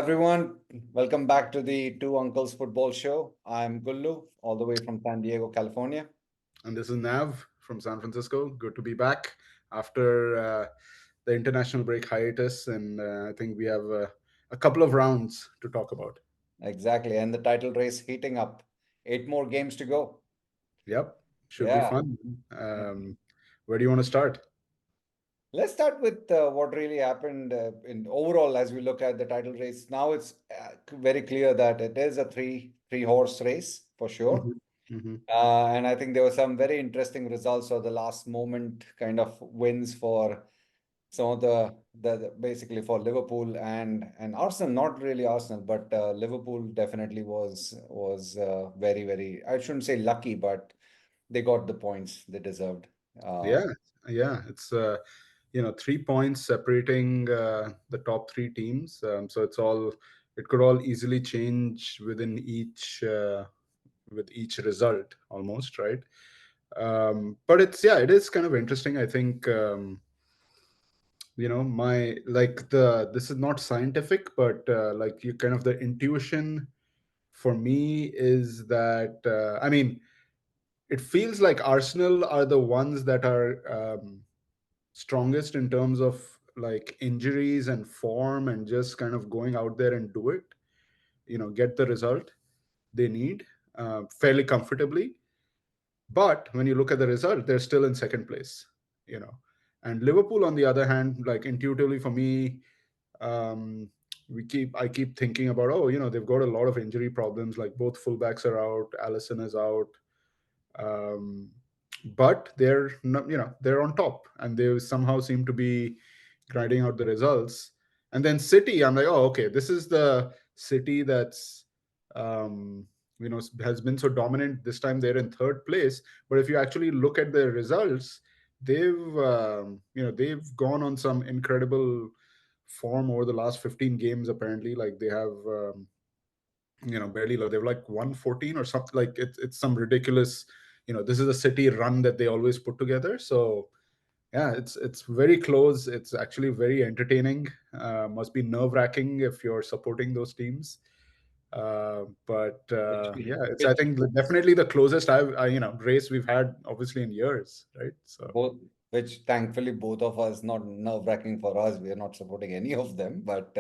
everyone. Welcome back to the Two Uncles Football Show. I'm Gullu, all the way from San Diego, California. And this is Nav from San Francisco. Good to be back after the international break hiatus. And I think we have a couple of rounds to talk about. Exactly. And the title race heating up. 8 more games to go. Yep, should be Yeah. fun. Where do you want to start? Let's start with what really happened in overall as we look at the title race. Now it's very clear that it is a three horse race for sure. Hmm. Hmm. And I think there were some very interesting results or the last moment kind of wins for some of the basically for Liverpool and Arsenal, not really Arsenal, but Liverpool definitely was very I shouldn't say lucky, but they got the points they deserved. Yeah, yeah. It's 3 points separating the top three teams. So it could all easily change within each with each result almost, right? But it is kind of interesting. I think my like the this is not scientific, but like you kind of the intuition for me is that I mean it feels like Arsenal are the ones that are strongest in terms of like injuries and form and just kind of going out there and do it, get the result they need fairly comfortably. But when you look at the result, they're still in second place, you know. And Liverpool, on the other hand, like intuitively for me, um, I keep thinking about, oh, they've got a lot of injury problems. Like both fullbacks are out, Allison is out, um, but they're not, they're on top, and they somehow seem to be grinding out the results. And then City, I'm like, oh, okay, this is the City that's um, has been so dominant. This time they're in third place, but if you actually look at their results, they've gone on some incredible form over the last 15 games. Apparently, like they have. Barely they've like 114 or something, like it's some ridiculous, this is a City run that they always put together. So yeah, it's very close. It's actually very entertaining. Must be nerve wracking if you're supporting those teams. But Which yeah, it's, I which think, definitely the closest race we've had obviously in years, right? So both which thankfully both of us, not nerve-wracking for us. We are not supporting any of them, but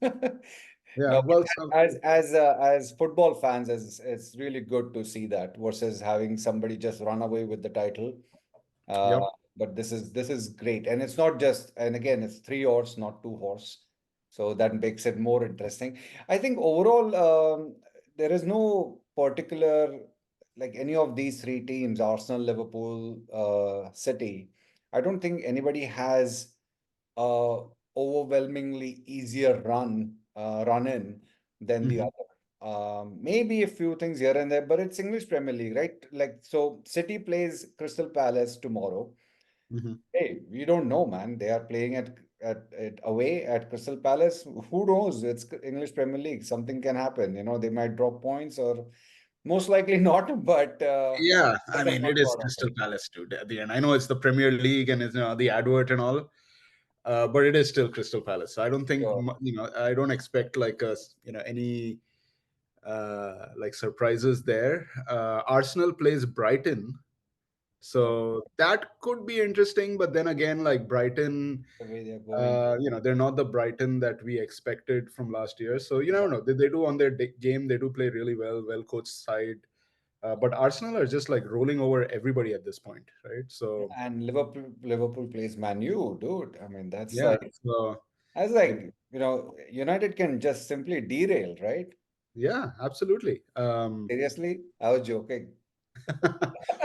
yeah, no, well, but as football fans, it's really good to see that versus having somebody just run away with the title. Uh, yep. but this is great, and it's not just. And again, it's three horse, not two horse, so that makes it more interesting. I think overall, there is no particular like any of these three teams, Arsenal, Liverpool, City. I don't think anybody has uh, overwhelmingly easier run in than the Hmm. other. Maybe a few things here and there, but it's English Premier League, right? Like, so City plays Crystal Palace tomorrow. Hmm. Hey, we don't know, man. They are playing at away at Crystal Palace. Who knows? It's English Premier League. Something can happen. They might drop points or most likely not, but Yeah, I let us mean, not it go is out of it. Crystal Palace too at the end. I know it's the Premier League and it's the advert and all, but it is still Crystal Palace. So I don't think Sure. I don't expect like any like surprises there. Arsenal plays Brighton, Okay. so that could be interesting. But then again, like Brighton, The way they're going. they're not the Brighton that we expected from last year. So you never know. They do on their game. They do play really well coached side. But Arsenal are just like rolling over everybody at this point, right? So And Liverpool plays Man U, dude. I mean, yeah, so that's it, like, United can just simply derail, right? yeah, absolutely. Seriously, I was joking.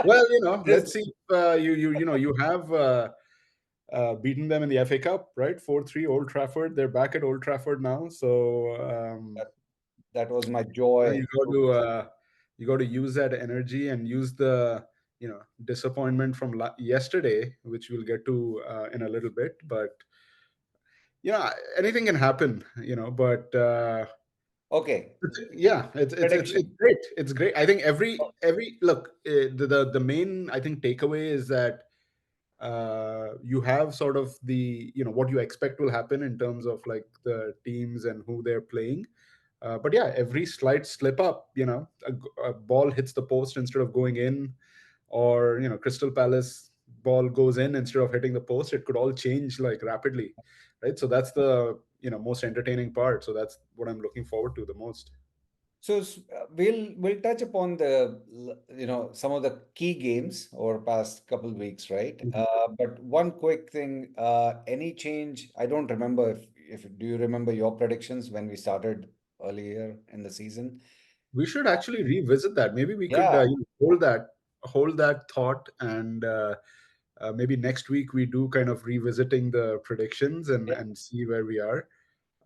Well, This let's see if you have beaten them in the FA Cup, right? 4-3 Old Trafford. They're back at Old Trafford now, so that, that was my now joy. you got to use that energy and use the disappointment from yesterday, which we'll get to in a little bit. But yeah, anything can happen, but Okay, yeah, it's prediction. great. It's great. I think every look, the main, I think, takeaway is that you have sort of the, what you expect will happen in terms of like the teams and who they're playing. But yeah, every slight slip up, a ball hits the post instead of going in, or Crystal Palace ball goes in instead of hitting the post. It could all change like rapidly, right? So that's the most entertaining part. So that's what I'm looking forward to the most. So we'll touch upon some of the key games over past couple weeks, right? Mhm. But one quick thing, any change? I don't remember if do you remember your predictions when we started earlier in the season? We should actually revisit that. Maybe we could Yeah, hold that thought, and maybe next week we do kind of revisiting the predictions and yeah. see where we are.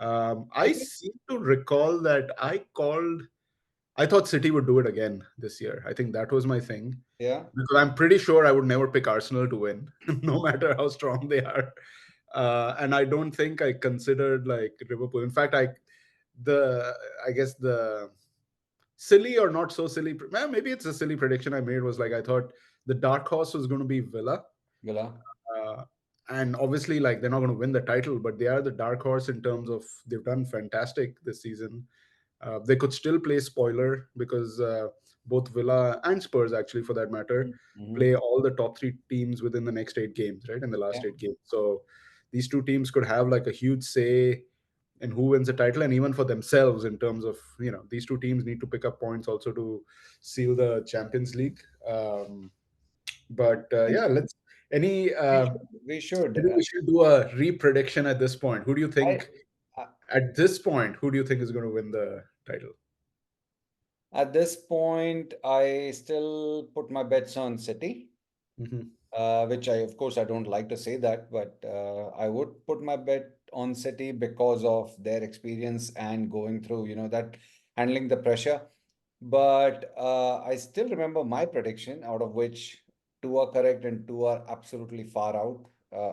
I I think seem to recall that I thought City would do it again this year. I think that was my thing, yeah, because I'm pretty sure I would never pick Arsenal to win, no matter how strong they are. And I don't think I considered like Liverpool. In fact, the I guess the silly or not so silly, maybe it's a silly prediction I made, was like I thought the dark horse was going to be Villa. Villa. Uh, and obviously, like, they're not going to win the title, but they are the dark horse in terms of they've done fantastic this season. They could still play spoiler, because both Villa and Spurs, actually, for that matter, Mm-hmm. play all the top three teams within the next 8 games, right? In the Yeah. last 8 games. So these two teams could have like a huge say in who wins the title, and even for themselves, in terms of, these two teams need to pick up points also to seal the Champions League. But I think yeah, let's any. we should. We should. Maybe we should do a re-prediction at this point. Who do you I, think I at this point? Who do you think is going to win the title? at this point, I still put my bets on City. Hmm. Which of course, I don't like to say that, but I would put my bet on City because of their experience and going through, that handling the pressure. But I still remember my prediction, out of which two are correct and two are absolutely far out.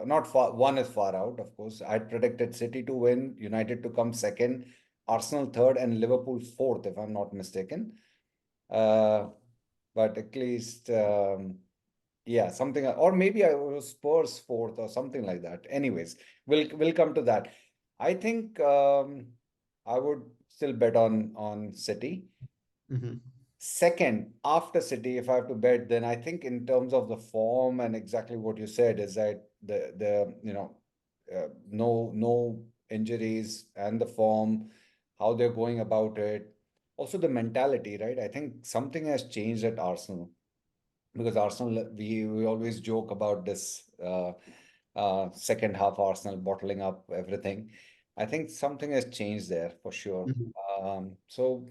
Not far, one is far out, of course. I predicted City to win, United to come second, Arsenal third, and Liverpool fourth, if I'm not mistaken. Uh, but at least. Yeah, something, or maybe I was Spurs fourth or something like that. Anyways, we'll come to that. I think I would still bet on City. Hmm. Second, after City, if I have to bet, then I think in terms of the form and exactly what you said is that no injuries and the form, how they're going about it, also the mentality, right? I think something has changed at Arsenal because Arsenal, we always joke about this second half Arsenal bottling up everything. I think something has changed there for sure. Hmm. So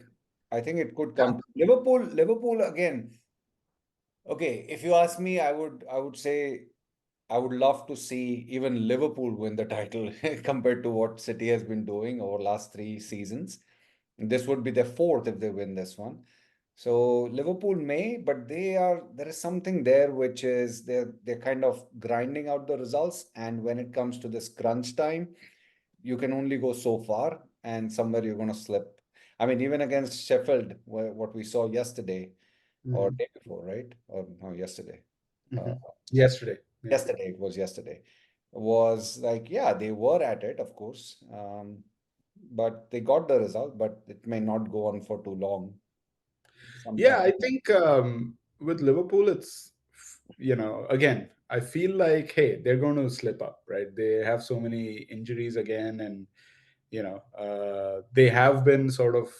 I think it could Yeah. come. Liverpool, Liverpool again. Okay, if you ask me, I would say I would love to see even Liverpool win the title compared to what City has been doing over last 3 seasons. This would be their fourth if they win this one. So Liverpool may, but there is something there which is they're kind of grinding out the results. And when it comes to this crunch time, you can only go so far, and somewhere you're going to slip. I mean, even against Sheffield, what we saw yesterday or Hmm. day before, right? Or no, yesterday. Uh, Hmm. Yesterday. Yeah. yesterday it was yesterday. Was like, yeah, they were at it, of course, but they got the result. But it may not go on for too long. Yeah, Something. I think with Liverpool, it's, again, I feel like, hey, they're going to slip up, right? They have so many injuries again, and they have been sort of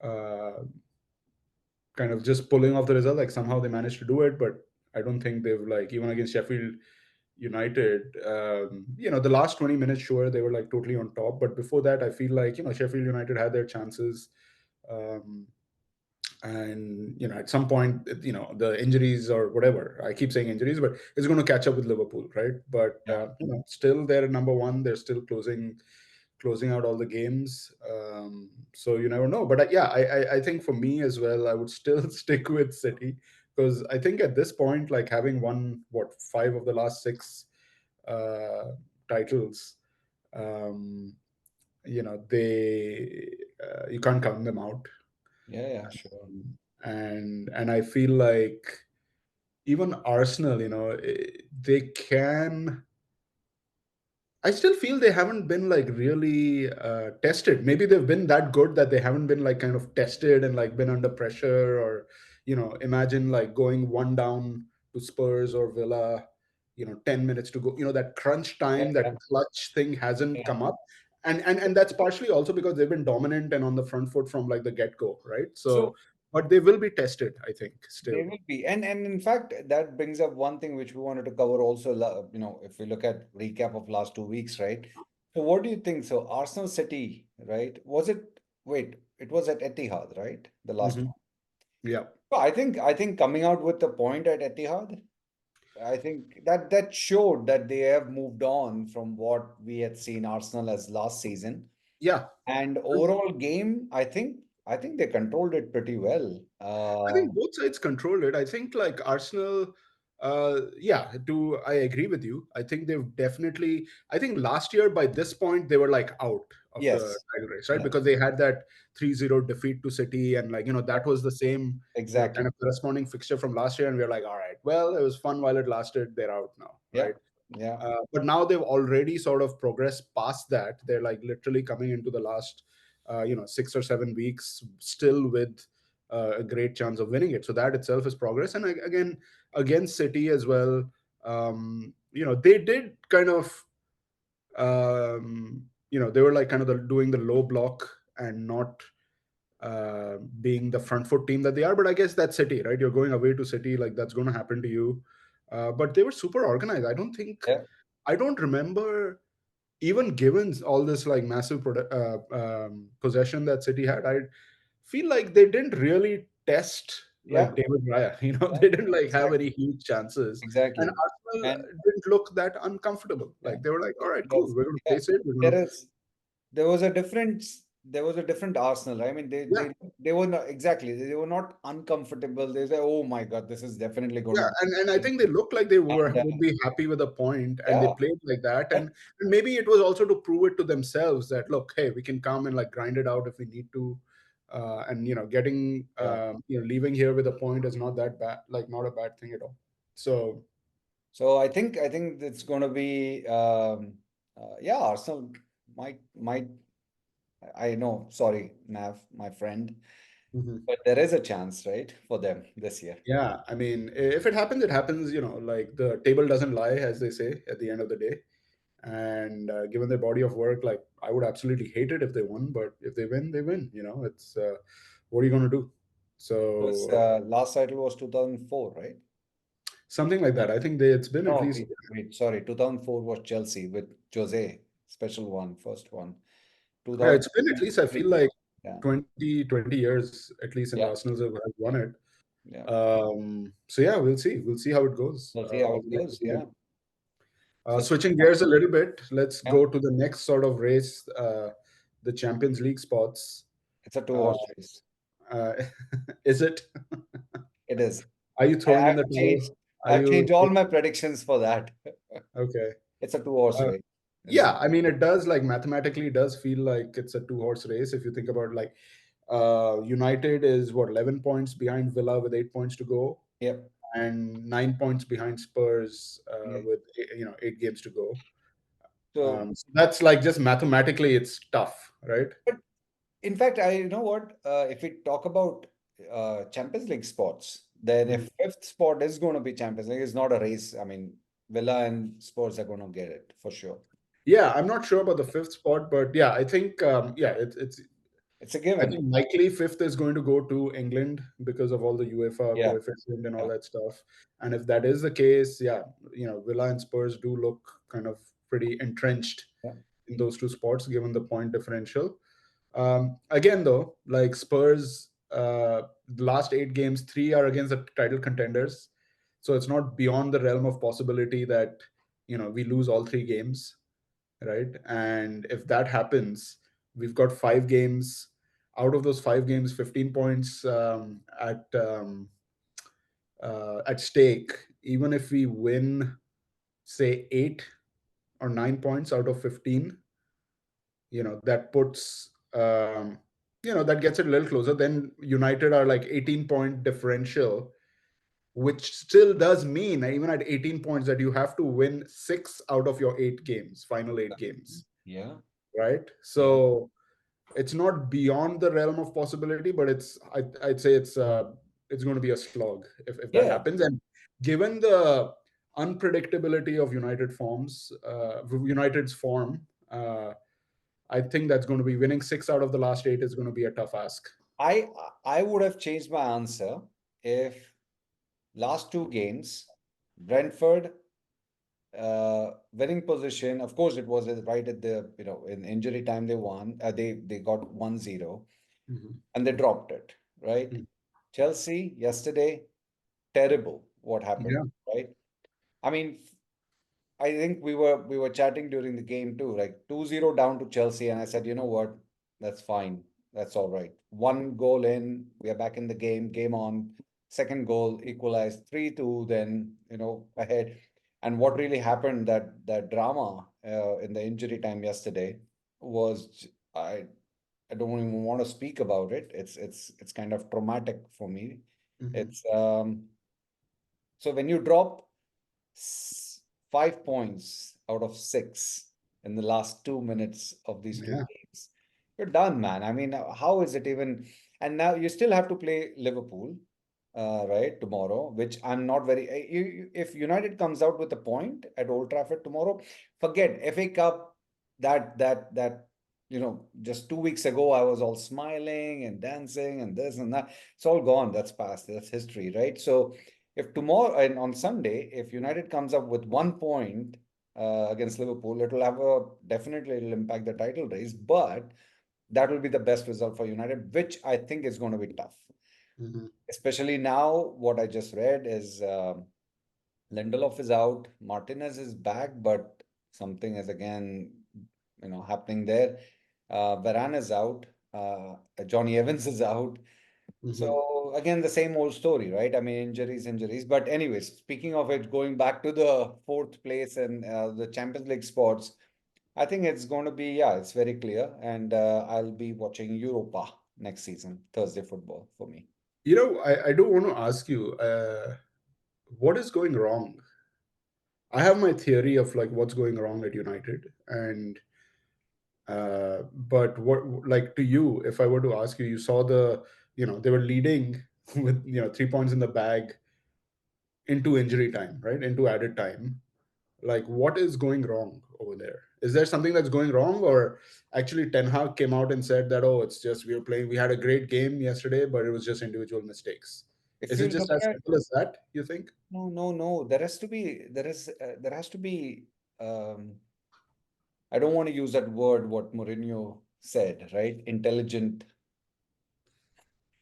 uh, kind of just pulling off the result. Like, somehow they managed to do it, but I don't think they've, like, even against Sheffield United, the last 20 minutes, sure, they were like totally on top, but before that, I feel like, Sheffield United had their chances. Um, and at some point, the injuries or whatever, I keep saying injuries, but it's going to catch up with Liverpool, right? But Yeah. still they're number one. They're still closing out all the games. So you never know. But yeah, I think for me as well, I would still stick with City, because I think at this point, like, having won what, five of the last six uh, titles, um, they you can't count them out. Yeah, yeah, sure. And I feel like, even Arsenal, they can. I still feel they haven't been like really tested. Maybe they've been that good that they haven't been like kind of tested and like been under pressure, or imagine like going one down to Spurs or Villa, 10 minutes to go. That crunch Yeah, time, that yeah, clutch thing hasn't yeah. come up, and that's partially also because they've been dominant and on the front foot from like the get go, right? So, So but they will be tested, I think, they still. will be, and in fact, that brings up one thing which we wanted to cover also. If we look at recap of last 2 weeks, right? So what do you think? So Arsenal City, right? Was it? Wait, it was at Etihad, right? The last Hmm. one. Yeah. So I think coming out with the point at Etihad, I think that showed that they have moved on from what we had seen Arsenal as last season. Yeah. And overall game, I think they controlled it pretty well. I think both sides controlled it. I think like Arsenal, yeah, do I agree with you? I think they've definitely. I think last year by this point they were like out of the Yes. title race, right? Yeah. Because they had that 3-0 defeat to City, and like Yeah. that was the same, kind Exactly. of corresponding fixture from last year, and we are like, all right, well, it was fun while it lasted. They're out now, Yeah. right? Yeah. But now they've already sort of progressed past that. They're like literally coming into the last, 6 or 7 weeks, still with a great chance of winning it. So that itself is progress. And again, against City as well, they did kind of, they were like kind of doing the low block and not being the front foot team that they are. But I guess that's City, right? You're going away to City, like that's going to happen to you. But they were super organized. Yeah. I don't remember, even given all this like massive possession that City had. I feel like they didn't really test Yeah. like David Raya. Yeah. They didn't like have Exactly. any huge chances, and Exactly. Arsenal And didn't look that uncomfortable. yeah, Like they were like, all right, cool, that's we're going to yeah. pace it. We're going There to, is there was a difference. There was a different Arsenal. I mean, they yeah. they they were not exactly. They were not uncomfortable. They say, "Oh my God, this is definitely going to Yeah, be." and I think they looked like they And would be happy with a point, and they yeah, played like that. yeah, And maybe it was also to prove it to themselves that look, hey, we can come and like grind it out if we need to, and getting yeah. leaving here with a point is not that bad, like not a bad thing at all. So So I think it's going to be yeah. Arsenal might. I know. Sorry, Nav, my friend, mhm. but there is a chance, right, for them this year. Yeah, I mean, if it happens, it happens. Like the table doesn't lie, as they say at the end of the day. And given their body of work, like I would absolutely hate it if they won, but if they win, they win. It's what are you going to do? Was So last title was 2004, right? something like that. I think it's been at No, least, wait, sorry. 2004 was Chelsea with Jose, special one, first one. yeah, it's been at least, I feel 2003. like Yeah, 20 years at least since yeah, Arsenal have won yeah, it. yeah. So yeah, we'll see how it goes We'll see how all it the way to goes. the Yeah. end. So Switching gears a little bit, let's yeah, go to the next sort of race, the Champions League spots. it's a two Uh, horse race. uh, is it? It is. Are you I, throwing in I've the changed. towel? Are I've you changed all my predictions for that. okay? It's a two horse Uh, race. It's a yeah, I mean, it does like mathematically it does feel like it's a two-horse race if you think about like United is what 11 points behind Villa with 8 points to go, yep. and 9 points behind Spurs Yeah. with 8 games to go. So, So that's like just mathematically it's tough, right? but in fact, I you know what? If we talk about Champions League spots, then Mhm. if fifth spot is going to be Champions League, it's not a race. I mean, Villa and Spurs are going to get it for sure. Yeah, I'm not sure about the fifth spot, but yeah, I think yeah, it's It's a I given. think likely fifth is going to go to England because of all the UEFA Yeah. coefficient and all Yeah. that stuff. And if that is the case, yeah, Villa and Spurs do look kind of pretty entrenched Yeah. in those two spots given the point differential. Again, though, like Spurs, the last 8 games, three are against the title contenders, so it's not beyond the realm of possibility that we lose all 3 games, right? And if that happens, we've got 5 games. Out of those 5 games, 15 points at stake. Even if we win, say 8 or 9 points out of 15, that puts that gets it a little closer. Then United are like 18-point differential which still does mean that even at 18 points that you have to win 6 out of your 8 games, final 8 games, Yeah, right? yeah, So it's not beyond the realm of possibility, but I'd say it's going to be a slog if that yeah. happens. And given the unpredictability of United's form, I think that's going to be winning 6 out of the last 8 is going to be a tough ask. I I would have changed my answer if last two games, Brentford winning position. Of course, it was right at the in injury time they won. They got 1-0 Mhm. and they dropped it. Right. Mhm. Chelsea yesterday, terrible. What happened? Yeah. Right. I mean, I think we were chatting during the game too, like 2-0 down to Chelsea, and I said, you know what? That's fine. That's all right. One goal in, we are back in the game, game on. Second goal equalized 3-2, then ahead. And what really happened, that drama in the injury time yesterday was I don't even want to speak about it. It's kind of traumatic for me. Mhm. It's so when you drop 5 points out of six in the last 2 minutes of these two Yeah. games. You're done, man. I mean, how is it even? And now you still have to play Liverpool, right, tomorrow, which I'm not very. If United comes out with a point at Old Trafford tomorrow, forget FA Cup. Just 2 weeks ago, I was all smiling and dancing and this and that. It's all gone. That's past. That's history, right? So if tomorrow and on Sunday, if United comes up with 1 point against Liverpool, it'll have a definitely it'll impact the title race, but that will be the best result for United, which I think is going to be tough. Mhm. Especially now, what I just read is Lindelof is out, Martinez is back, but something is again, happening there. Varane is out, Johnny Evans is out. Mhm. So again, the same old story, right? I mean, injuries, injuries. But anyways, speaking of it, going back to the fourth place and the Champions League spots, I think it's going to be, yeah, it's very clear. And I'll be watching Europa next season, Thursday football for me. I do want to ask you, what is going wrong? I have my theory of like what's going wrong at United, and but what, like, to you, if I were to ask you, you saw they were leading with 3 points in the bag into injury time, right? Into added time. Like, what is going wrong over there? Is there something that's going wrong, or actually Ten Hag came out and said that, oh, it's just we had a great game yesterday, but it was just individual mistakes. If Is it you just look as at, simple as that, you think? no, no, no, there has to be, um, I don't want to use that word, what Mourinho said, right? Intelligent.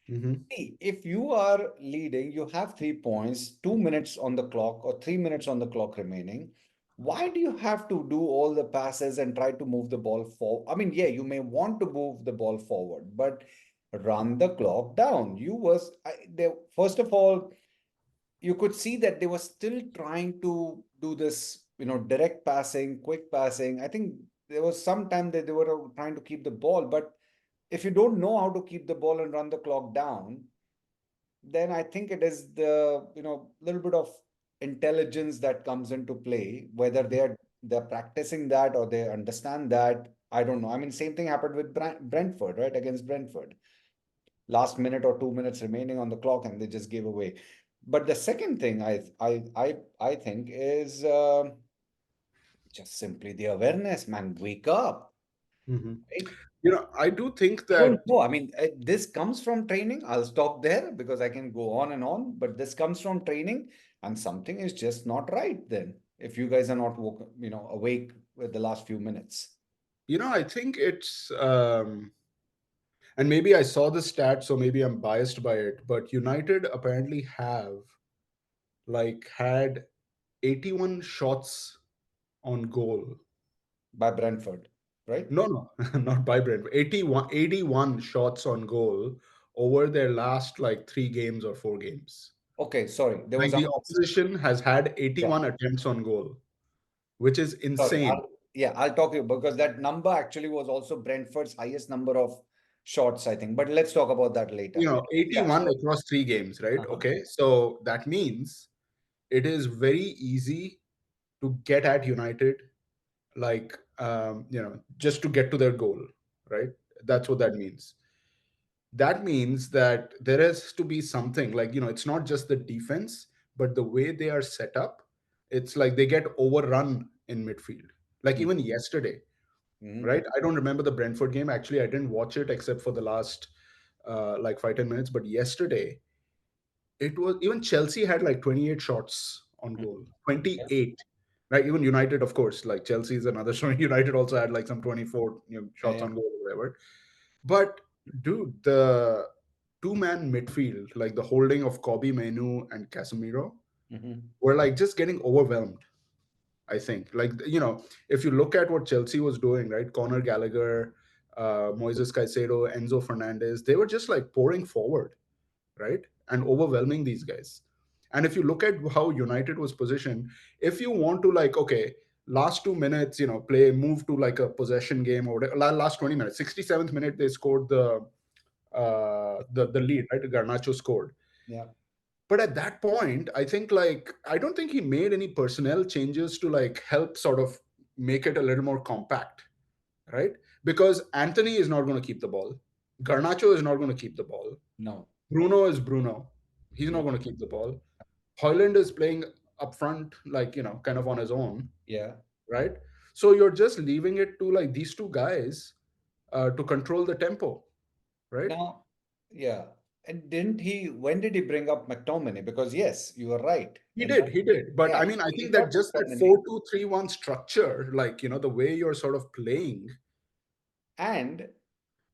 Hmm. See, if you are leading, you have 3 points, 2 minutes on the clock or 3 minutes on the clock remaining. Why do you have to do all the passes and try to move the ball forward? I mean, yeah, you may want to move the ball forward, but run the clock down. First of all, you could see that they were still trying to do this, direct passing, quick passing. I think there was some time that they were trying to keep the ball, but if you don't know how to keep the ball and run the clock down, then I think it is the little bit of intelligence that comes into play. Whether they're practicing that or they understand that, I don't know. I mean, same thing happened with Brentford, right? Against Brentford, last minute or 2 minutes remaining on the clock, and they just gave away. But the second thing I think is just simply the awareness. Man, wake up, Hmm. right? I do think I don't that, know. I mean, this comes from training. I'll stop there because I can go on and on, but this comes from training, and something is just not right then. If you guys are not awake with the last few minutes. I think it's, and maybe I saw the stat, so maybe I'm biased by it, but United apparently have like had 81 shots on goal. By Brentford, right? No, no, not by Brentford. 81 shots on goal over their last like 3 games or 4 games. Okay, sorry. There was Like, the someone. opposition has had Yeah, 81 attempts on goal, which is sorry. insane. I'll talk to you because that number actually was also Brentford's highest number of shots, I think. But let's talk about that later. Yeah. 81 So, across 3 games, right? uh-huh. Okay, so that means it is very easy to get at United, like just to get to their goal, right? That's what that means. That means that there has to be something like, it's not just the defense, but the way they are set up. It's like they get overrun in midfield. Like even yesterday, Mm-hmm. right? I don't remember the Brentford game. Actually, I didn't watch it except for the last like 5-10 minutes. But yesterday, it was even Chelsea had like 28 shots on goal. Yeah. 28. Right? Even United, of course, like Chelsea is another story. United also had like some 24 Yeah. shots Yeah. on goal or whatever. But dude, the two-man midfield, like the holding of Kobe Menu and Casemiro, Mm-hmm. were like just getting overwhelmed. I think, like if you look at what Chelsea was doing, right? Conor Gallagher, Moises Caicedo, Enzo Fernandez, they were just like pouring forward, right, and overwhelming these guys. And if you look at how United was positioned, if you want to like, okay, last 2 minutes, play move to like a possession game or whatever, last 20 minutes, 67th minute they scored the lead, right? Garnacho scored. Yeah. But at that point, I think like I don't think he made any personnel changes to like help sort of make it a little more compact, right? Because Anthony is not going to keep the ball. Garnacho is not going to keep the ball. No. Bruno is Bruno. He's not Yeah. going to keep the ball. Hoyland is playing up front, like, kind of on his own, Yeah. right? So you're just leaving it to like these two guys to control the tempo, right? Now, yeah. And didn't he, when did he bring up McTominay? Because yes, you are right. He And that, did, he did. But yeah, I mean, I he think brought that just that McTominay. 4-2-3-1 structure, like, the way you're sort of playing. And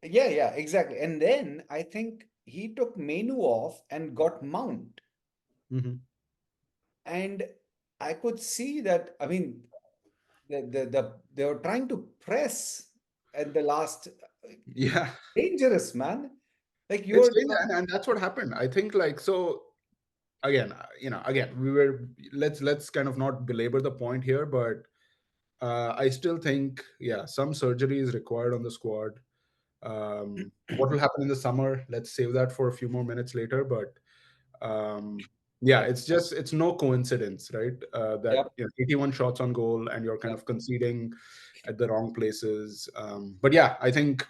yeah, yeah, exactly. And then I think he took Menu off and got Mount. Mhm. And I could see that, I mean, they were trying to press at the last, Yeah, dangerous, man. Like it's you're changed, and that's what happened. I think like so again, again we were let's kind of not belabor the point here, but I still think yeah, some surgery is required on the squad. What will happen in the summer? Let's save that for a few more minutes later. But yeah, it's no coincidence, right? That Yep, 81 shots on goal and you're kind yep. of conceding at the wrong places. But yeah, I think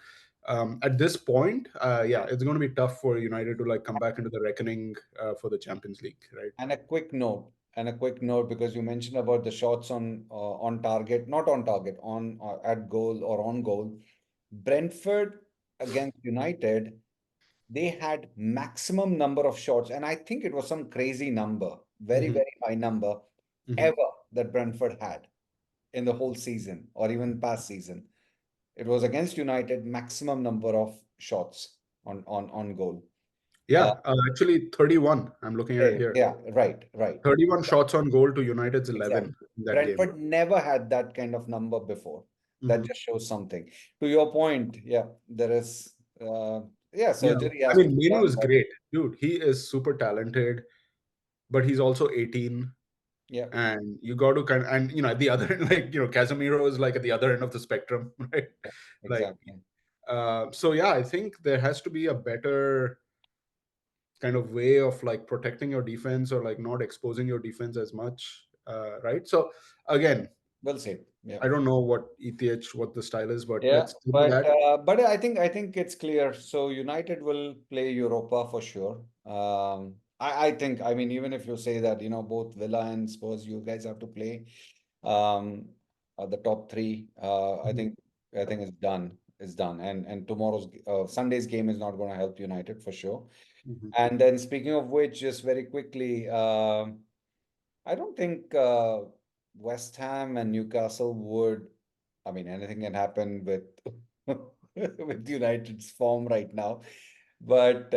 at this point, yeah, it's going to be tough for United to like come back into the reckoning for the Champions League, right? And a quick note, because you mentioned about the shots on target, not on target, on at goal or on goal. Brentford against United, they had maximum number of shots, and I think it was some crazy number, very, Hmm. very high number Hmm. ever that Brentford had in the whole season or even past season. It was against United, maximum number of shots on goal. Uh, Yeah, actually 31. I'm looking at yeah, it here. yeah, right, right. 31 shots on goal to United's 11 Exactly. in that game. Brentford never had that kind of number before. That Hmm. just shows something. To your point, yeah, there is, yeah, Yeah, surgery I has to mean, be Menu done, is but great, dude. He is super talented, but he's also 18, yeah, and you got to kind of, and at the other end, like Casemiro is like at the other end of the spectrum, right? yeah, Like, exactly. so yeah, I think there has to be a better kind of way of like protecting your defense or like not exposing your defense as much, right? So again, We'll see. Yeah. I don't know what the style is, but Yeah, let's do that. but I think it's clear. So United will play Europa for sure. I think, I mean, even if you say that, both Villa and Spurs, you guys have to play um the top three. I think it's done. It's done. And tomorrow's Sunday's game is not going to help United for sure. Mhm. And then speaking of which, just very quickly, I don't think West Ham and Newcastle would. I mean, anything can happen with with United's form right now. But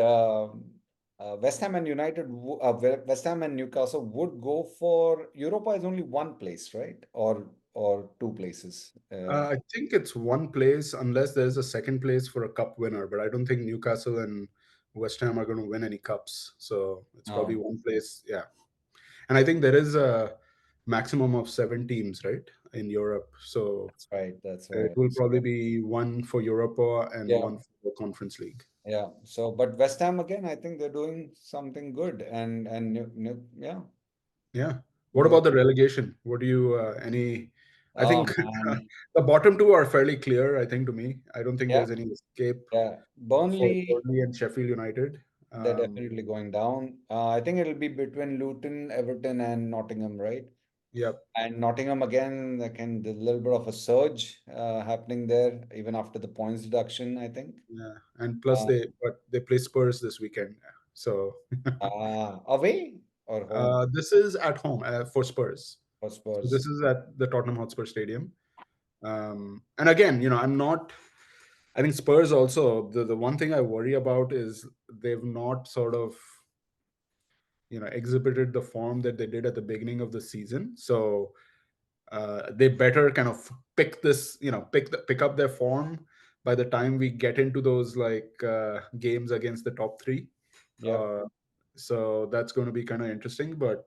West Ham and West Ham and Newcastle would go for Europa is only one place, right? Or two places. I think it's one place unless there's a second place for a cup winner, but I don't think Newcastle and West Ham are going to win any cups. So it's probably Oh, one place. Yeah. And I think there is a maximum of 7 teams, right, in Europe. So that's right. That's it right. will probably be one for Europa and Yeah. one the Conference League. yeah. So, but West Ham again, I think they're doing something good, and yeah, Yeah. What New, about the relegation? What do you any? I oh think man, the bottom two are fairly clear. I think to me, I don't think yeah, there's any escape yeah. for Burnley, Burnley and Sheffield United. they're definitely going down. I think it'll be between Luton, Everton, and Nottingham, right? Yep. And Nottingham again, again, there's a little bit of a surge happening there, even after the points deduction, I think. Yeah. And plus Uh, they play Spurs this weekend. So Away or home this is at home for Spurs. for So this Spurs? is at the Tottenham Hotspur Stadium. And again, I'm not. I think Spurs also the one thing I worry about is they've not sort of exhibited the form that they did at the beginning of the season. So they better kind of pick this, pick up their form by the time we get into those like games against the top three. Yep, Uh, so that's going to be kind of interesting. But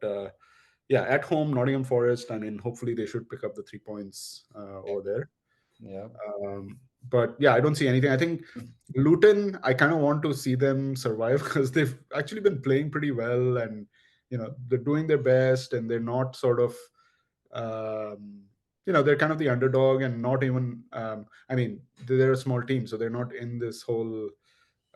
yeah, at home, Nottingham Forest. I mean, hopefully they should pick up the 3 points over yep, there. yep. But yeah, I don't see anything. I think Luton, I kind of want to see them survive because they've actually been playing pretty well, and they're doing their best, and they're not sort of they're kind of the underdog, and not even I mean, they're a small team, so they're not in this whole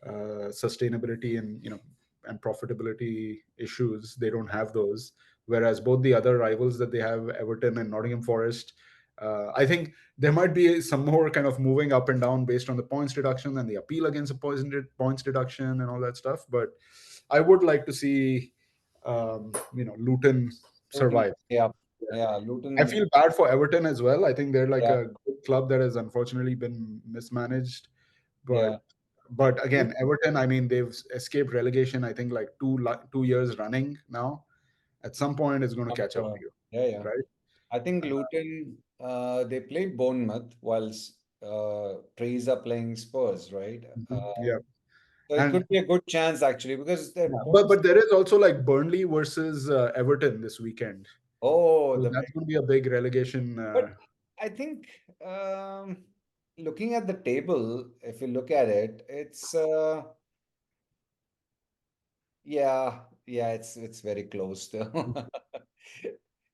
sustainability and profitability issues. They don't have those. Whereas both the other rivals that they have, Everton and Nottingham Forest, I think there might be some more kind of moving up and down based on the points deduction and the appeal against the points deduction and all that stuff. But I would like to see Luton Luton, survive. yeah, Yeah. yeah, I Luton, feel bad for Everton as well. I think they're like yeah, a good club that has unfortunately been mismanaged. yeah. But again, Everton, I mean, they've escaped relegation, I think, like 2 years running now. At some point, it's going to I'm catch up to sure. you, Yeah, yeah. right? I think Luton, they play Bournemouth whilst Trees are playing Spurs, right? Yeah. So it And could be a good chance actually because their yeah, points. but there is also like Burnley versus Everton this weekend. Oh, So the that's big. going to be a big relegation. But I think looking at the table, if you look at it, it's yeah, yeah, it's very close still.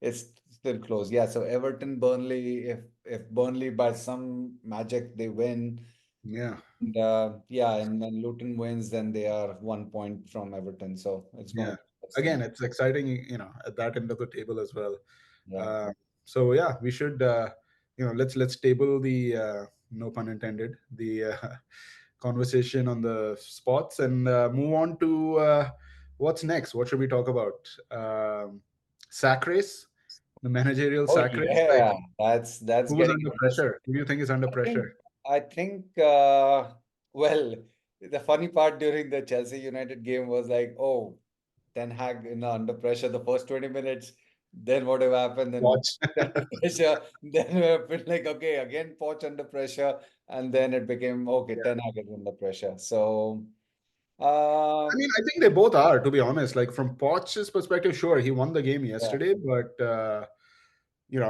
It's still close. Yeah, so Everton, Burnley, if Burnley by some magic they win, Yeah. and yeah, and then Luton wins, then they are 1 point from Everton. So it's going to Yeah. be interesting. Again, it's exciting, at that end of the table as well. Yeah. Uh, so yeah, we should, let's table the no pun intended, the conversation on the spots and move on to what's next. What should we talk about? Sack race, the managerial Oh sack race. Like, yeah, that's who's getting under interesting. pressure? Who do you think is under I think pressure? I think well, the funny part during the Chelsea United game was like, oh, Ten Hag under pressure the first 20 minutes, then whatever happened, then Watch. under pressure, then we have been like, okay, again Poch under pressure, and then it became okay, Ten Hag is under pressure. So I uh mean, I think they both are, to be honest. Like from Poch's perspective, sure, he won the game yeah, yesterday, but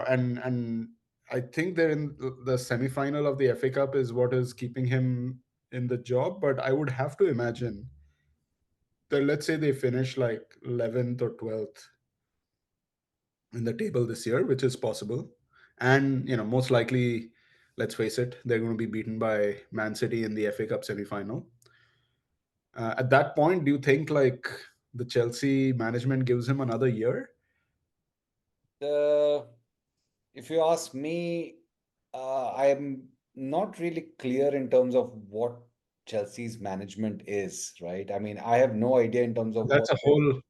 and I think they're in the semi-final of the FA Cup is what is keeping him in the job. But I would have to imagine that let's say they finish like 11th or 12th in the table this year, which is possible, and most likely, let's face it, they're going to be beaten by Man City in the FA Cup semi-final. At that point, do you think like the Chelsea management gives him another year? the if you ask me, I'm not really clear in terms of what Chelsea's management is, right? I mean, I have no idea in terms of what.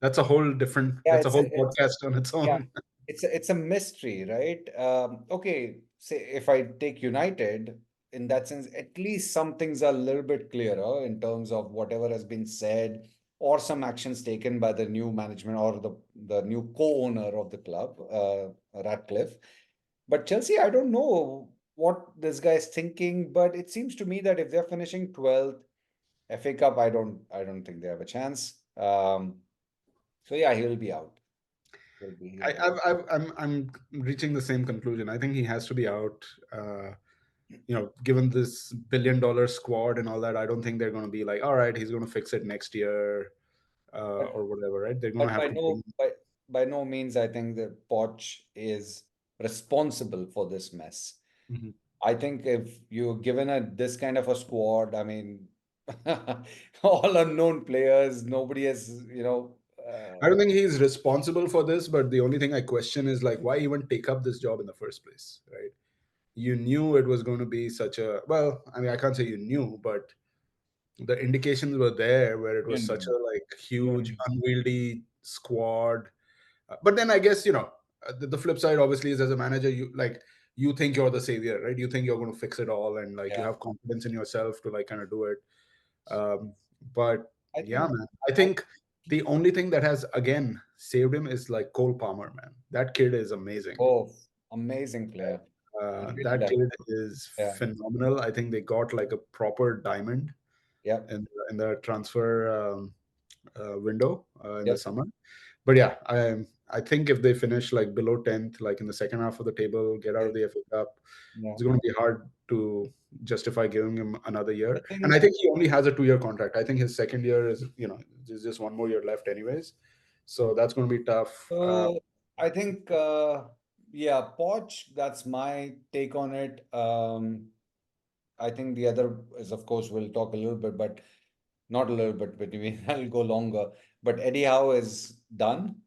That's a whole different. Yeah, That's a whole podcast on its yeah, own. it's a mystery, right? Okay, say if I take United in that sense, at least some things are a little bit clearer in terms of whatever has been said or some actions taken by the new management or the new co-owner of the club, Ratcliffe. But Chelsea, I don't know what this guy is thinking, but it seems to me that if they're finishing 12th, FA Cup, I don't think they have a chance. So yeah, he'll be out. He'll be out. I'm reaching the same conclusion. I think he has to be out. Uh, given this billion-dollar squad and all that, I don't think they're going to be like, all right, he's going to fix it next year, But or whatever, right? They're going to but have to bring. by no means I think that Poch is responsible for this mess. Mhm. I think if you're given a this kind of a squad, I mean, all unknown players, nobody has, I don't think he's responsible for this, but the only thing I question is like, why even take up this job in the first place, right? You knew it was going to be such a, well, I mean, I can't say you knew, but the indications were there where it you was such knew, a like you huge, knew. unwieldy squad. But then I guess, the flip side obviously is, as a manager, you think you're the savior, right? You think you're going to fix it all, and like you Yeah, have confidence in yourself to like kind of do it. Um, but I yeah, think man, I I think the only thing that has again saved him is like Cole Palmer, man. That kid is amazing. oh, amazing player, really That that. kid is Yeah, phenomenal. I think they got like a proper diamond yeah, in the transfer window in the yep, summer. But yeah, I think if they finish like below 10th, like in the second half of the table, get out yeah, of the FA Cup, yeah. it's going to be hard to justify giving him another I year. And I think think he only has a 2-year contract. I think his second year is, there's just one more year left, anyways. So that's going to be tough. so. I think yeah, Poch. That's my take on it. I think the other is, of course, we'll talk a little bit, but not a little bit, but maybe I'll go longer. But Eddie Howe is done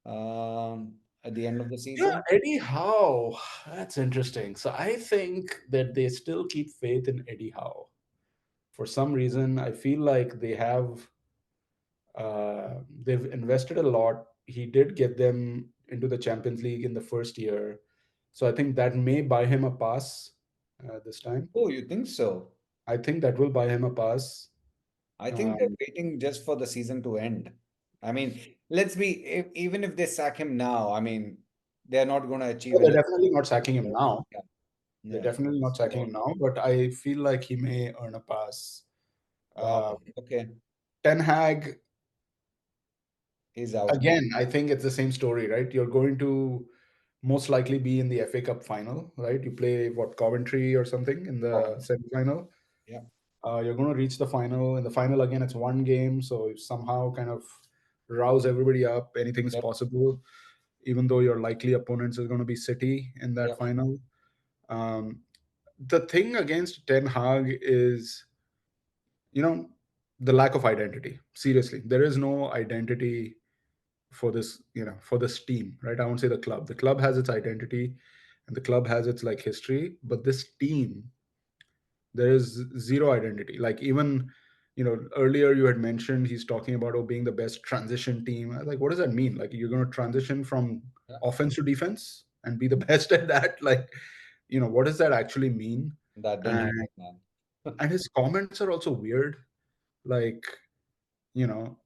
at the end of the Yeah, season. Eddie Howe. That's interesting. So I think that they still keep faith in Eddie Howe. For some reason, I feel like they've invested a lot. He did get them into the Champions League in the first year, so I think that may buy him a pass this time. Oh, you think so? I think that will buy him a pass. I think they're Um, waiting just for the season to end. I mean, let's be, even if they sack him now, I mean, they're not going to achieve no, they're anything. definitely not sacking him now. Yeah, They're yeah. definitely not sacking him So, now, but I feel like he may earn a pass. wow. Uh, Okay. Ten Hag, He's out. again, I think it's the same story, right? You're going to most likely be in the FA Cup final, right? You play what, Coventry or something in the Probably. semi-final. Yeah, You're going to reach the final. In the final, again, it's one game, so you somehow kind of rouse everybody up. Anything is yep, possible, even though your likely opponents is going to be City in that yep. final. Um, the thing against Ten Hag is, you know, the lack of identity. Seriously, there is no identity for this, for this team, right? I won't say the club. The club has its identity, and the club has its like history, but this team, there is zero identity. Like, even, earlier you had mentioned he's talking about, oh, being the best transition team. I was like, what does that mean? Like, you're going to transition from Yeah. offense to defense and be the best at that? Like, what does that actually mean? That didn't And happen, man. his comments are also weird. Like, you know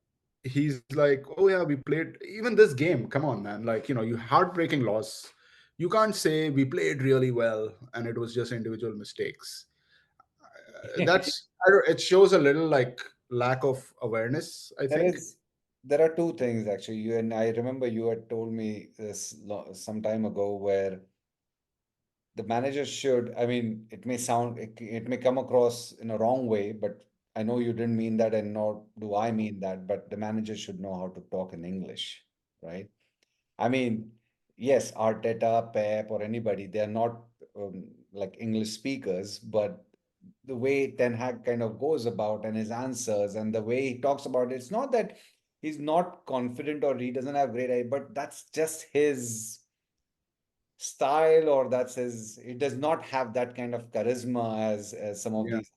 he's like, oh yeah, we played even this game, come on, man, like, you heartbreaking loss. You can't say we played really well and it was just individual mistakes. That's, I don't, it shows a little like lack of awareness, I There think. is, there are two things actually. You and I remember you had told me this some time ago where the manager should, I mean, it may sound, it may come across in a wrong way, but I know you didn't mean that, and nor do I mean that, but the manager should know how to talk in English, right? I mean, yes, Arteta, Pep, or anybody, they're not like English speakers, but the way Ten Hag kind of goes about and his answers and the way he talks about it, it's not that he's not confident or he doesn't have great idea, but that's just his style, or that's his, he does not have that kind of charisma as some of Yeah, these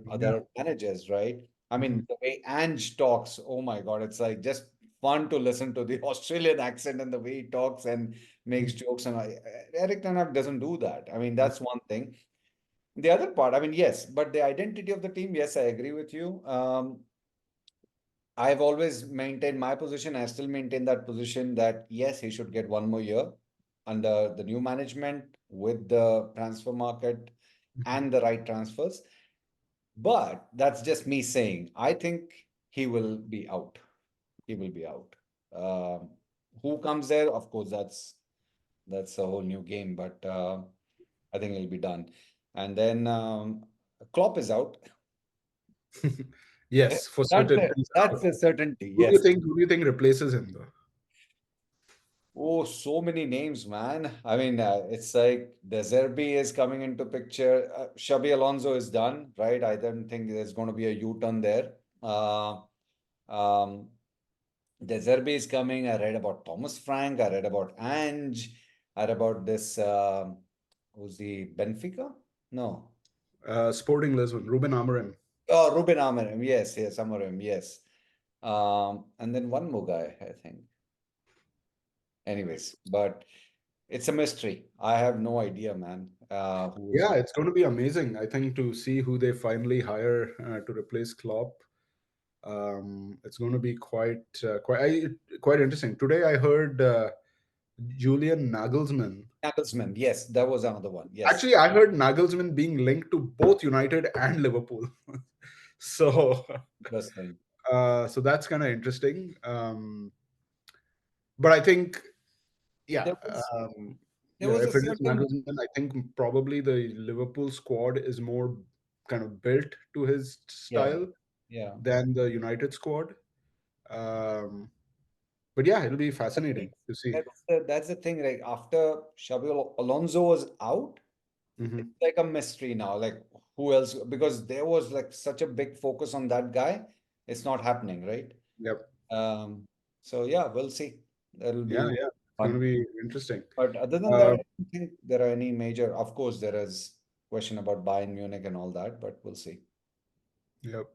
other yeah. managers, right? I Mhm. mean, the way Ange talks, oh my God, it's like just fun to listen to the Australian accent and the way he talks and makes jokes. And Eric Ten Hag doesn't do that. I mean, that's one thing. The other part, I mean, yes, but the identity of the team, yes, I agree with you. I've always maintained my position. I still maintain that position that yes, he should get one more year under the new management with the transfer market and the right transfers. But that's just me saying. I think he will be out. He will be out. Um, who comes there? Of course, that's a whole new game. But I think he'll be done. And then Klopp is out. Yes, for That's certain a, he's that's out. a certainty. Yes. Who do you think replaces him though? Oh, so many names, man. I mean, it's like De Zerbi is coming into picture. Xabi Alonso is done, right? I don't think there's going to be a U-turn there. Um, De Zerbi is coming. I read about Thomas Frank. I read about Ange. I read about this. Who's the Benfica? No. Sporting Lisbon, Ruben Amorim. Oh, Ruben Amorim. Yes, yes, Amorim. Yes. And then one more guy, I think. Anyways, but it's a mystery. I have no idea, man. Who is Yeah, going? it's going to be amazing. I think to see who they finally hire to replace Klopp. It's going to be quite interesting. Today I heard Julian Nagelsmann. Nagelsmann. Yes, that was another one. Yes, Actually, I heard Nagelsmann being linked to both United and Liverpool. so, interesting. so that's kind of interesting. But I think, yeah, There was there you know, was a if it is certain Nagelsmann, I think probably the Liverpool squad is more kind of built to his yeah, style yeah. than the United squad. Um, but yeah, it'll be But fascinating to see. that's the thing. Like after Xabi Alonso was out, it's Hmm. like a mystery now. Like who else? Because there was like such a big focus on that guy. It's not happening, right? Yep. Um, so yeah, we'll see. That'll Yeah, be yeah. It's going to fun. be interesting. But other than that, Uh, I don't think there are any major. Of course, there is question about Bayern Munich and all that, but we'll see yep.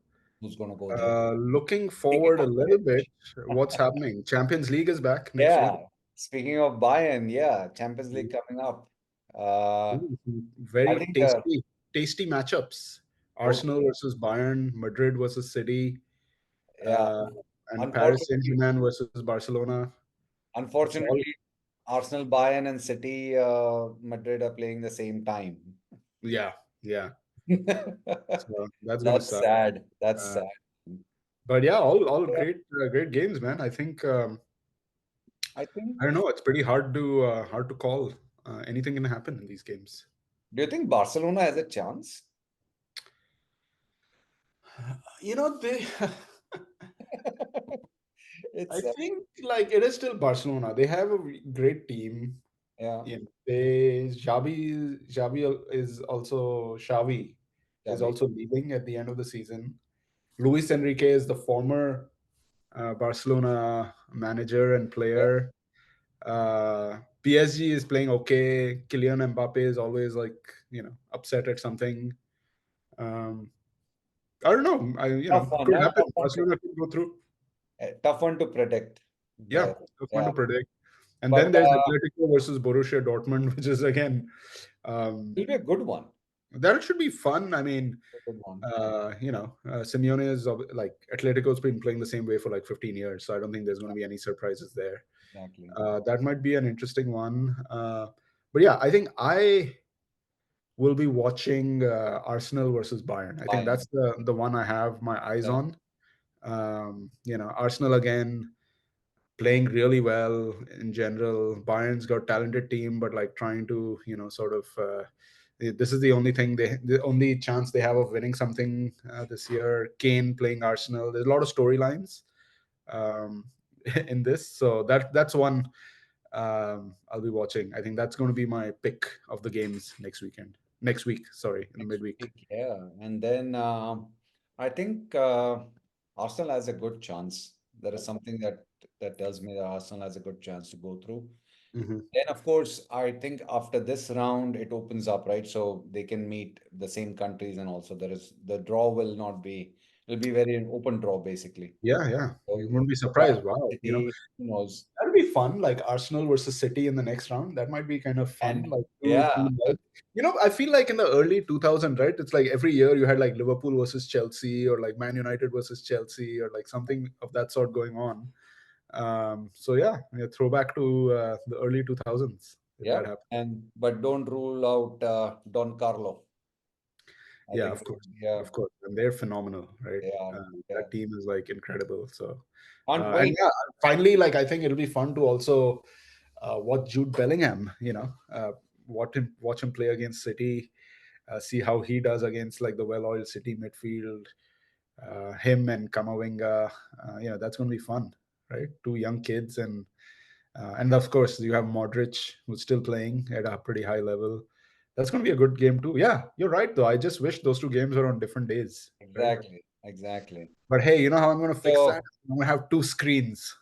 who's going to go there. Looking Speaking forward a of little bit, which, what's happening? Champions League is back next week. yeah. Speaking of Bayern, yeah, Champions League coming up. Uh, Ooh, I very think tasty matchups. Arsenal totally, versus Bayern, Madrid versus City, yeah. uh, and Paris Unfortunately, Saint-Germain versus Barcelona. It's all, unfortunately, Arsenal, Bayern, and City, Madrid are playing the same time. yeah, yeah. So that's gonna That's suck. sad. That's Uh, sad. but yeah, all great games, man. I think I think. I don't know. It's pretty hard to call. Anything can happen in these games. Do you think Barcelona has a chance? You know, they. I It's think like it is still Barcelona. They have a great team. yeah, You know, they Xavi is also Xavi is Xavi. also leaving at the end of the season. Luis Enrique is the former Barcelona manager and Yeah. player. PSG is playing okay. Kylian Mbappe is always like upset at something. Um, I don't know. Tough one, Could huh? happen. Barcelona could go through. Tough one to predict. Yeah, But tough one yeah, to predict. And but then there's Atletico versus Borussia Dortmund, which is again um, it'll be a good one. that should be fun. I mean, A good one. Simeone is like Atletico's been playing the same way for like 15 years, so I don't think there's going to be any surprises there. Exactly. That might be an interesting one. But yeah, I think I will be watching Arsenal versus Bayern. I think Fine. that's the one I have my eyes Yeah. on. Arsenal again playing really well in general. Bayern's got talented team, but like trying to sort of. This is the only thing the only chance they have of winning something this year. Kane playing Arsenal. There's a lot of storylines um, in this, so that's one I'll be watching. I think that's going to be my pick of the games next weekend. Next week, sorry, in the Next midweek. week, yeah. And then I think Arsenal has a good chance. There is something that tells me that Arsenal has a good chance to go through. Hmm. Then, of course, I think after this round, it opens up, right? So they can meet the same countries, and also there is the draw will not be, it'll be very an open draw, basically. Yeah, yeah, So you wouldn't be Bayern surprised. Wow, City, who knows? that'd be fun. Like Arsenal versus City in the next round. That might be kind of fun. And Like yeah, I feel like in the early 2000s, right? It's like every year you had like Liverpool versus Chelsea or like Man United versus Chelsea or like something of that sort going on. So yeah, throwback to the early 2000s if that yeah. happened. And but don't rule out Don Carlo. I Yeah, think, yeah, of course, and they're phenomenal, right? yeah, yeah. That team is like incredible. So, Can't and wait. yeah, finally, like I think it'll be fun to also watch Jude Bellingham. Watch him play against City. see how he does against like the well-oiled City midfield. Him and Kamavinga, that's going to be fun, right? Two young kids, and of course you have Modric who's still playing at a pretty high level. That's going to be a good game too. Yeah, you're right though. I just wish those two games were on different days, right? Exactly, exactly. But hey, you know how I'm going to fix that? So I'm going to have two screens.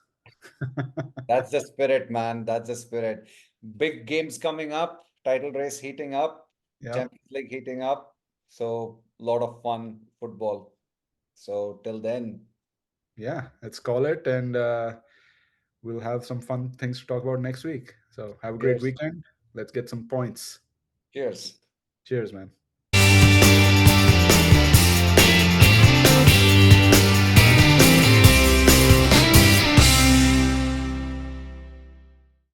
that's the spirit, man. That's the spirit. Big games coming up, title race heating up, Yeah, Champions League heating up. So lot of fun football. So till then, yeah. Let's call it, and we'll have some fun things to talk about next week. So have a great cheers. weekend. Let's get some points. Cheers. Cheers, man.